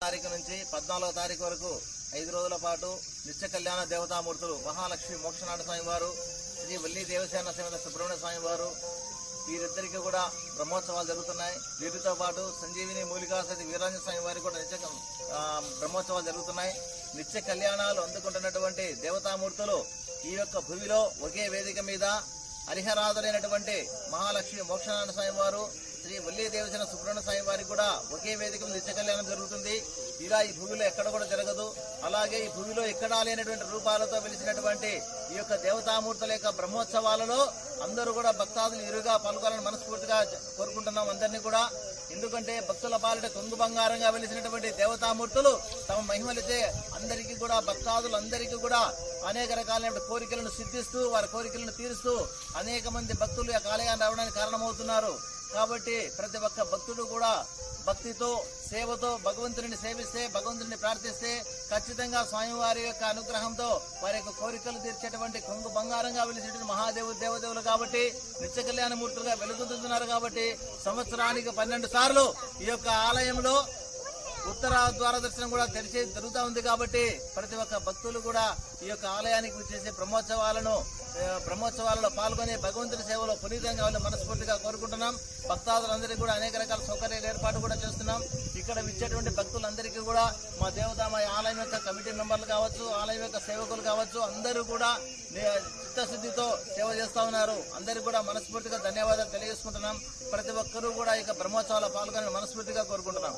తారీఖు నుంచి 14వ తారీఖు వరకు 5 రోజుల పాటు నిత్య కళ్యాణ దేవతామూర్తులు మహాలక్ష్మి మోక్షనాథ స్వామి వారు, శ్రీ వల్లి దేవసేన సమేత సుబ్రహ్మణ్య స్వామి వారు వీరిద్దరికీ కూడా బ్రహ్మోత్సవాలు జరుగుతున్నాయి. వీరితో పాటు సంజీవిని మూలికా సతి వీరాంజన స్వామి వారికి కూడా నిత్య బ్రహ్మోత్సవాలు జరుగుతున్నాయి. నిత్య కళ్యాణాలు అందుకుంటున్నటువంటి దేవతామూర్తులు ఈ యొక్క భూమిలో ఒకే వేదిక మీద హరిహరాదులైనటువంటి మహాలక్ష్మి మోక్షనాథ స్వామి వారు, శ్రీ వల్లి దేవసేన సుబ్రహ్మణ్య స్వామి వారికి కూడా ఒకే వేదిక నిత్య కళ్యాణం జరుగుతుంది. ఇలా ఈ భూమిలో ఎక్కడ కూడా జరగదు. అలాగే ఈ భూమిలో ఎక్కడా లేనటువంటి రూపాలతో వెలిసినటువంటి ఈ యొక్క దేవతామూర్తుల యొక్క బ్రహ్మోత్సవాలలో అందరూ కూడా భక్తాదులు ఇరుగా పాల్గొనాలని మనస్ఫూర్తిగా కోరుకుంటున్నాం అందరినీ కూడా. ఎందుకంటే భక్తుల పాలిట కొంగు బంగారంగా వెలిసినటువంటి దేవతామూర్తులు తమ మహిమలచే అందరికీ కూడా భక్తాదులందరికీ కూడా అనేక రకాలైన కోరికలను సిద్ధిస్తూ వారి కోరికలను తీరుస్తూ అనేక మంది భక్తులు ఈ ఆలయాన్ని రావడానికి కారణమవుతున్నారు. కాబట్టి ప్రతి ఒక్క భక్తుడు కూడా భక్తితో సేవతో భగవంతుని సేవిస్తే, భగవంతుని ప్రార్థిస్తే ఖచ్చితంగా స్వామివారి యొక్క అనుగ్రహంతో వారి యొక్క కోరికలు తీర్చేటువంటి కొంగు బంగారంగా వెలిసినటువంటి మహాదేవుడు దేవదేవులు కాబట్టి నిత్య కళ్యాణమూర్తులుగా వెలుగుతున్నారు. కాబట్టి సంవత్సరానికి 12 సార్లు ఈ యొక్క ఆలయంలో ఉత్తర ద్వార దర్శనం కూడా తెరిచి జరుగుతూ ఉంది. కాబట్టి ప్రతి ఒక్క భక్తులు కూడా ఈ యొక్క ఆలయానికి వచ్చేసి బ్రహ్మోత్సవాలలో పాల్గొని భగవంతుని సేవలో పునీతంగా మనస్ఫూర్తిగా కోరుకుంటున్నాం. భక్తాదులందరికీ కూడా అనేక రకాల సౌకర్యాల ఏర్పాటు కూడా చేస్తున్నాం. ఇక్కడ ఇచ్చేటువంటి భక్తులందరికీ కూడా మా దేవతామ ఆలయం యొక్క కమిటీ మెంబర్లు కావచ్చు, ఆలయం యొక్క సేవకులు కావచ్చు, అందరూ కూడా చిత్తశుద్ధితో సేవ చేస్తా ఉన్నారు. అందరికీ కూడా మనస్ఫూర్తిగా ధన్యవాదాలు తెలియజేసుకుంటున్నాం. ప్రతి ఒక్కరూ కూడా ఇక బ్రహ్మోత్సవాల్లో పాల్గొని మనస్ఫూర్తిగా కోరుకుంటున్నాం.